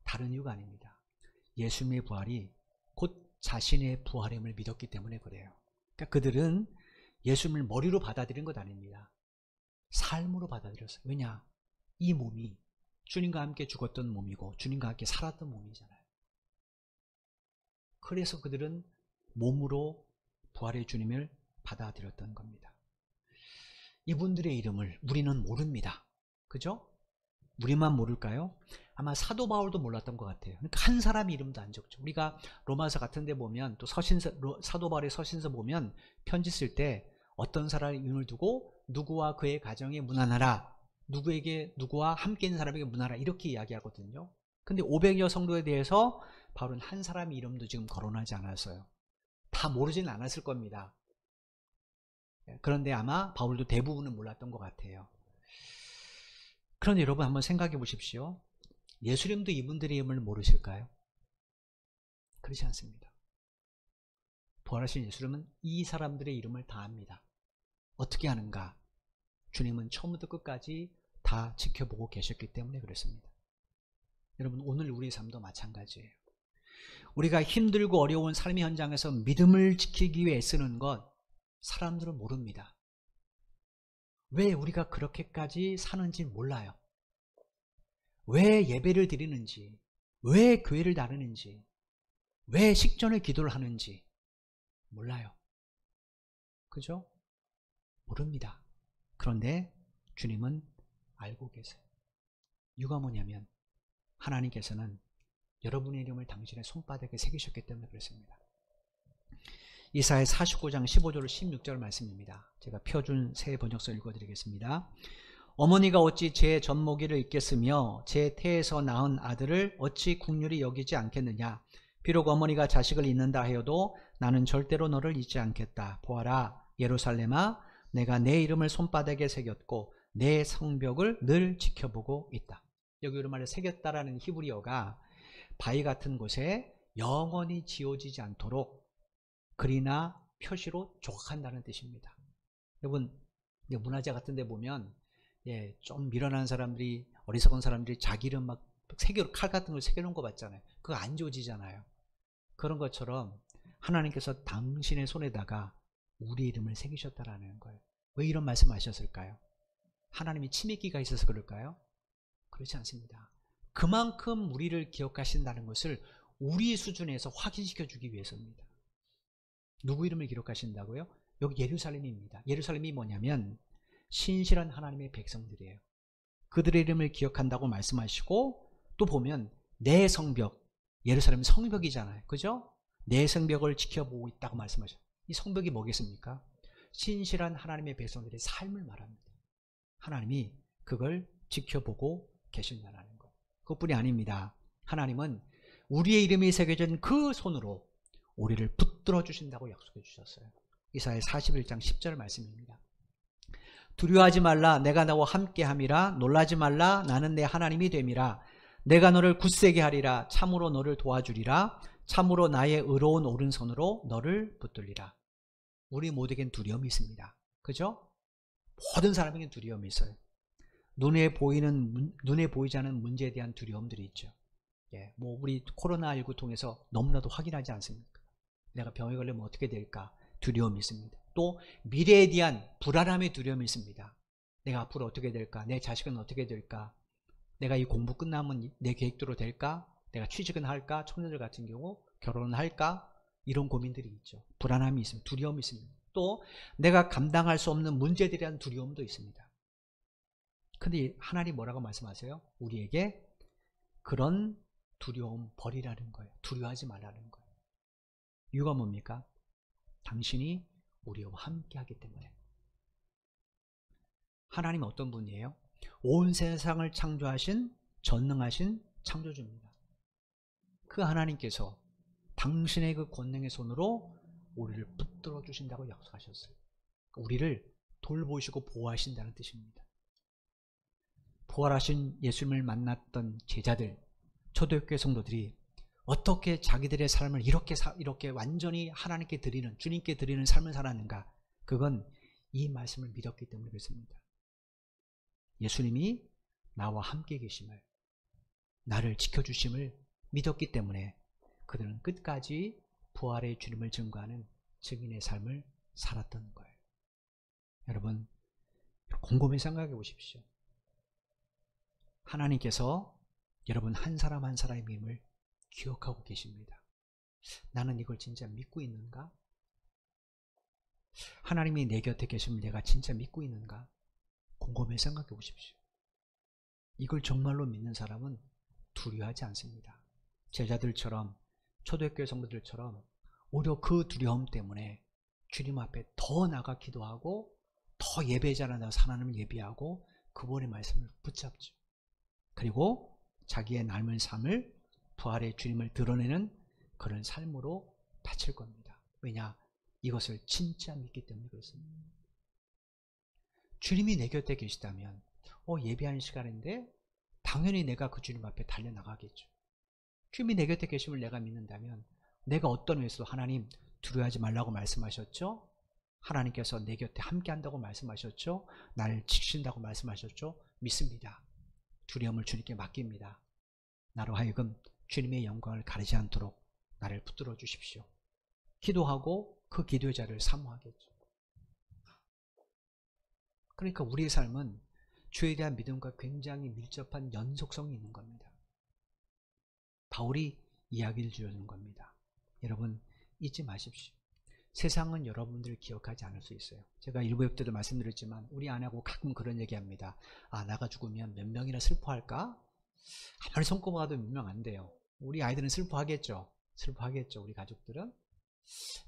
다른 이유가 아닙니다. 예수님의 부활이 곧 자신의 부활임을 믿었기 때문에 그래요. 그러니까 그들은 예수님을 머리로 받아들인 것 아닙니다. 삶으로 받아들였어요. 왜냐? 이 몸이 주님과 함께 죽었던 몸이고 주님과 함께 살았던 몸이잖아요. 그래서 그들은 몸으로 부활의 주님을 받아들였던 겁니다. 이분들의 이름을 우리는 모릅니다. 그죠? 우리만 모를까요? 아마 사도 바울도 몰랐던 것 같아요. 그러니까 한 사람 이름도 안 적죠. 우리가 로마서 같은 데 보면 또 사도 바울의 서신서 보면 편지 쓸 때 어떤 사람의 이름을 두고 누구와 그의 가정에 문안하라, 누구와 함께 있는 사람에게 문안하라 이렇게 이야기하거든요. 근데 500여 성도에 대해서 바울은 한 사람의 이름도 지금 거론하지 않았어요. 다 모르지는 않았을 겁니다. 그런데 아마 바울도 대부분은 몰랐던 것 같아요. 그런데 여러분 한번 생각해 보십시오. 예수님도 이분들의 이름을 모르실까요? 그렇지 않습니다. 부활하신 예수님은 이 사람들의 이름을 다 압니다. 어떻게 아는가? 주님은 처음부터 끝까지 다 지켜보고 계셨기 때문에 그렇습니다. 여러분, 오늘 우리 삶도 마찬가지예요. 우리가 힘들고 어려운 삶의 현장에서 믿음을 지키기 위해 애쓰는 것 사람들은 모릅니다. 왜 우리가 그렇게까지 사는지 몰라요. 왜 예배를 드리는지, 왜 교회를 나누는지, 왜 식전에 기도를 하는지 몰라요. 그죠? 모릅니다. 그런데 주님은 알고 계세요. 이유가 뭐냐면 하나님께서는 여러분의 이름을 당신의 손바닥에 새기셨기 때문에 그렇습니다. 이사야 49장 15절 16절 말씀입니다. 제가 표준 새 번역서 읽어드리겠습니다. 어머니가 어찌 제 젖먹이를 잊겠으며 제 태에서 낳은 아들을 어찌 긍휼히 여기지 않겠느냐. 비록 어머니가 자식을 잊는다 하여도 나는 절대로 너를 잊지 않겠다. 보아라, 예루살렘아, 내가 내 이름을 손바닥에 새겼고 내 성벽을 늘 지켜보고 있다. 여기 우리말에 새겼다라는 히브리어가 바위 같은 곳에 영원히 지워지지 않도록 글이나 표시로 조각한다는 뜻입니다. 여러분, 문화재 같은 데 보면 좀 미련한 사람들이 어리석은 사람들이 자기 이름 막 칼 같은 걸 새겨놓은 거 봤잖아요. 그거 안 지워지잖아요. 그런 것처럼 하나님께서 당신의 손에다가 우리 이름을 새기셨다라는 거예요. 왜 이런 말씀 하셨을까요? 하나님이 치밀기가 있어서 그럴까요? 그렇지 않습니다. 그만큼 우리를 기억하신다는 것을 우리 수준에서 확인시켜 주기 위해서입니다. 누구 이름을 기록하신다고요? 여기 예루살렘입니다. 예루살렘이 뭐냐면 신실한 하나님의 백성들이에요. 그들의 이름을 기억한다고 말씀하시고, 또 보면 내 성벽, 예루살렘은 성벽이잖아요. 그죠? 내 성벽을 지켜보고 있다고 말씀하셔요. 이 성벽이 뭐겠습니까? 신실한 하나님의 백성들의 삶을 말합니다. 하나님이 그걸 지켜보고 계신다는 것. 그것뿐이 아닙니다. 하나님은 우리의 이름이 새겨진 그 손으로 우리를 붙들어 주신다고 약속해 주셨어요. 이사야 41장 10절 말씀입니다. 두려워하지 말라, 내가 너와 함께함이라. 놀라지 말라, 나는 내 하나님이 됨이라. 내가 너를 굳세게 하리라. 참으로 너를 도와주리라. 참으로 나의 의로운 오른손으로 너를 붙들리라. 우리 모두에겐 두려움이 있습니다. 그죠? 모든 사람에겐 두려움이 있어요. 눈에 보이지 않는 문제에 대한 두려움들이 있죠. 예, 뭐 우리 코로나19 통해서 너무나도 확인하지 않습니까? 내가 병에 걸리면 어떻게 될까? 두려움이 있습니다. 또 미래에 대한 불안함의 두려움이 있습니다. 내가 앞으로 어떻게 될까? 내 자식은 어떻게 될까? 내가 이 공부 끝나면 내 계획대로 될까? 내가 취직은 할까? 청년들 같은 경우 결혼은 할까? 이런 고민들이 있죠. 불안함이 있습니다. 두려움이 있습니다. 또 내가 감당할 수 없는 문제들에 대한 두려움도 있습니다. 근데 하나님 뭐라고 말씀하세요? 우리에게 그런 두려움 버리라는 거예요. 두려워하지 말라는 거예요. 이유가 뭡니까? 당신이 우리와 함께 하기 때문에. 하나님은 어떤 분이에요? 온 세상을 창조하신 전능하신 창조주입니다. 그 하나님께서 당신의 그 권능의 손으로 우리를 붙들어 주신다고 약속하셨어요. 우리를 돌보시고 보호하신다는 뜻입니다. 부활하신 예수님을 만났던 제자들, 초대교회 성도들이 어떻게 자기들의 삶을 이렇게 완전히 하나님께 드리는, 주님께 드리는 삶을 살았는가? 그건 이 말씀을 믿었기 때문에 그렇습니다. 예수님이 나와 함께 계심을, 나를 지켜주심을 믿었기 때문에 그들은 끝까지 부활의 주님을 증거하는 증인의 삶을 살았던 거예요. 여러분, 곰곰이 생각해 보십시오. 하나님께서 여러분 한 사람 한 사람의 힘을 기억하고 계십니다. 나는 이걸 진짜 믿고 있는가? 하나님이 내 곁에 계심을 내가 진짜 믿고 있는가? 곰곰이 생각해 보십시오. 이걸 정말로 믿는 사람은 두려워하지 않습니다. 제자들처럼, 초대교회 성도들처럼 오히려 그 두려움 때문에 주님 앞에 더 나가 기도하고 더 예배자나 하나님을 예배하고 그분의 말씀을 붙잡죠. 그리고 자기의 남은 삶을 부활의 주님을 드러내는 그런 삶으로 바칠 겁니다. 왜냐? 이것을 진짜 믿기 때문에 그렇습니다. 주님이 내 곁에 계시다면 예배하는 시간인데 당연히 내가 그 주님 앞에 달려나가겠죠. 주님이 내 곁에 계심을 내가 믿는다면 내가 어떤 의미에서도 하나님 두려워하지 말라고 말씀하셨죠. 하나님께서 내 곁에 함께 한다고 말씀하셨죠. 나를 지키신다고 말씀하셨죠. 믿습니다. 두려움을 주님께 맡깁니다. 나로 하여금 주님의 영광을 가리지 않도록 나를 붙들어 주십시오. 기도하고 그 기도의 자를 사모하겠죠. 그러니까 우리의 삶은 주에 대한 믿음과 굉장히 밀접한 연속성이 있는 겁니다. 바울이 이야기를 주는 겁니다. 여러분 잊지 마십시오. 세상은 여러분들을 기억하지 않을 수 있어요. 제가 일부 때도 말씀드렸지만 우리 아내하고 가끔 그런 얘기합니다. 나가 죽으면 몇 명이나 슬퍼할까? 아무리 손꼽아도 몇 명 안 돼요. 우리 아이들은 슬퍼하겠죠. 우리 가족들은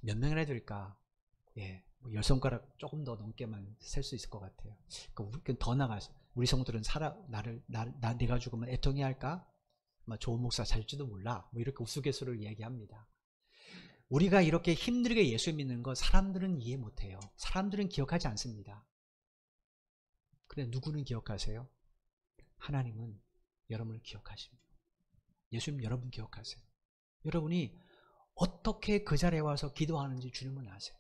몇 명이나 될까? 예, 10손가락 조금 더 넘게만 셀 수 있을 것 같아요. 그러니까 더 나가서 우리 성도들은 내가 죽으면 애통해 할까? 좋은 목사 살지도 몰라. 이렇게 우스갯소리를 얘기합니다. 우리가 이렇게 힘들게 예수 믿는 거 사람들은 이해 못해요. 사람들은 기억하지 않습니다. 근데 누구는 기억하세요? 하나님은 여러분을 기억하십니다. 예수님 여러분 기억하세요. 여러분이 어떻게 그 자리에 와서 기도하는지 주님은 아세요.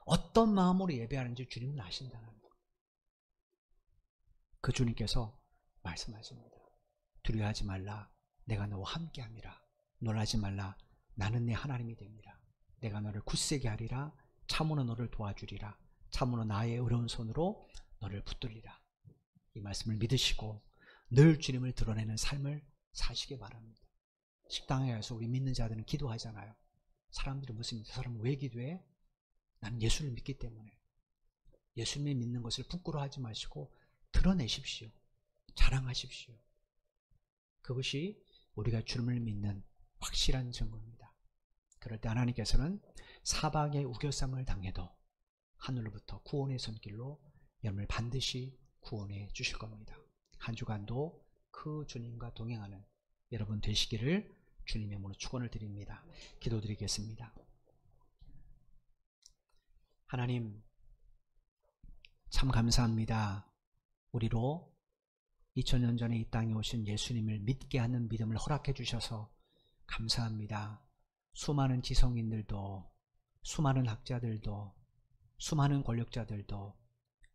어떤 마음으로 예배하는지 주님은 아신다는 거예요. 그 주님께서 말씀하십니다. 두려워하지 말라. 내가 너와 함께함이라. 놀라지 말라. 나는 내 하나님이 됩니다. 내가 너를 굳세게 하리라. 참으로 너를 도와주리라. 참으로 나의 어려운 손으로 너를 붙들리라. 이 말씀을 믿으시고 늘 주님을 드러내는 삶을 사시기 바랍니다. 식당에 가서 우리 믿는 자들은 기도하잖아요. 사람들이 무슨 저 사람은 왜 기도해? 나는 예수를 믿기 때문에. 예수님이 믿는 것을 부끄러워하지 마시고 드러내십시오. 자랑하십시오. 그것이 우리가 주님을 믿는 확실한 증거입니다. 그럴 때 하나님께서는 사방의 우겨쌈을 당해도 하늘로부터 구원의 손길로 여러분을 반드시 구원해 주실 겁니다. 한 주간도 그 주님과 동행하는 여러분 되시기를 주님의 이름으로 축원을 드립니다. 기도드리겠습니다. 하나님 참 감사합니다. 우리로 2000년 전에 이 땅에 오신 예수님을 믿게 하는 믿음을 허락해 주셔서 감사합니다. 수많은 지성인들도, 수많은 학자들도, 수많은 권력자들도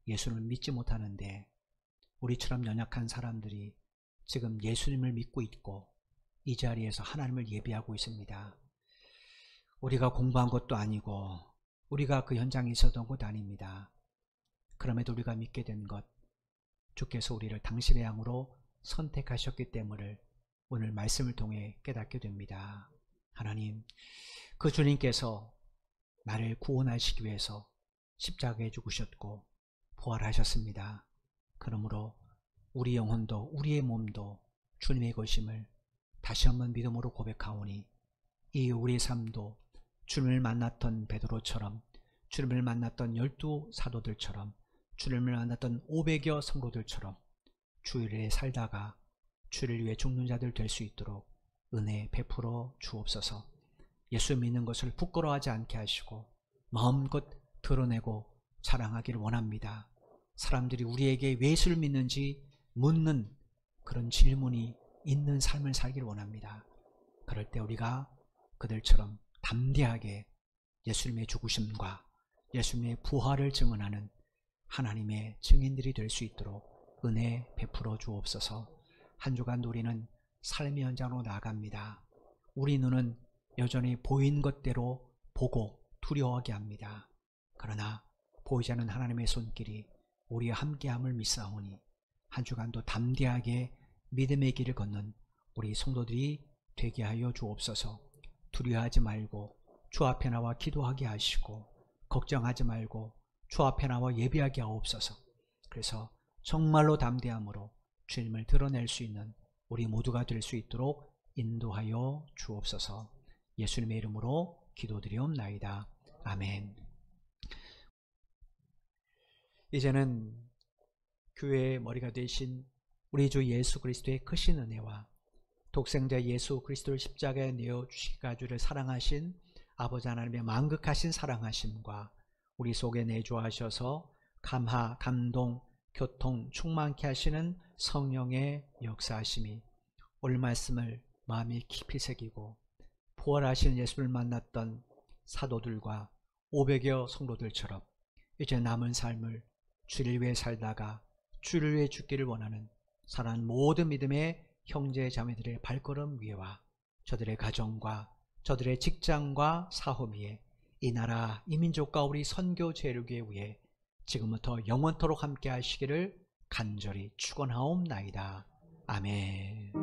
예수를 믿지 못하는데 우리처럼 연약한 사람들이 지금 예수님을 믿고 있고 이 자리에서 하나님을 예배하고 있습니다. 우리가 공부한 것도 아니고 우리가 그 현장에 있었던 것도 아닙니다. 그럼에도 우리가 믿게 된 것, 주께서 우리를 당신의 양으로 선택하셨기 때문에 오늘 말씀을 통해 깨닫게 됩니다. 하나님, 그 주님께서 나를 구원하시기 위해서 십자가에 죽으셨고 부활하셨습니다. 그러므로 우리 영혼도 우리의 몸도 주님의 것임을 다시 한번 믿음으로 고백하오니 이 우리의 삶도 주님을 만났던 베드로처럼, 주님을 만났던 12 사도들처럼, 주님을 만났던 500여 성도들처럼 주일에 살다가 주를 위해 죽는 자들 될 수 있도록 은혜 베풀어 주옵소서. 예수 믿는 것을 부끄러워하지 않게 하시고 마음껏 드러내고 자랑하기를 원합니다. 사람들이 우리에게 왜 예수를 믿는지 묻는 그런 질문이 있는 삶을 살기를 원합니다. 그럴 때 우리가 그들처럼 담대하게 예수님의 죽으심과 예수님의 부활을 증언하는 하나님의 증인들이 될 수 있도록 은혜 베풀어 주옵소서. 한 주간 우리는 삶의 현장으로 나아갑니다. 우리 눈은 여전히 보인 것대로 보고 두려워하게 합니다. 그러나 보이지 않는 하나님의 손길이 우리와 함께함을 믿사오니 한 주간도 담대하게 믿음의 길을 걷는 우리 성도들이 되게 하여 주옵소서. 두려워하지 말고 주 앞에 나와 기도하게 하시고 걱정하지 말고 주 앞에 나와 예배하게 하옵소서. 그래서 정말로 담대함으로 주님을 드러낼 수 있는 우리 모두가 될 수 있도록 인도하여 주옵소서. 예수님의 이름으로 기도드리옵나이다. 아멘. 이제는 교회의 머리가 되신 우리 주 예수 그리스도의 크신 은혜와 독생자 예수 그리스도를 십자가에 내어주시기가 주를 사랑하신 아버지 하나님의 만극하신 사랑하심과 우리 속에 내주하셔서 감화, 감동, 교통 충만케 하시는 성령의 역사하심이 오늘 말씀을 마음에 깊이 새기고 부활하신 예수를 만났던 사도들과 500여 성도들처럼 이제 남은 삶을 주를 위해 살다가 주를 위해 죽기를 원하는 사랑하는 모든 믿음의 형제 자매들의 발걸음 위에와 저들의 가정과 저들의 직장과 사업 위에 이 나라 이 민족과 우리 선교 제일교회 위에 지금부터 영원토록 함께 하시기를 간절히 축원하옵나이다. 아멘.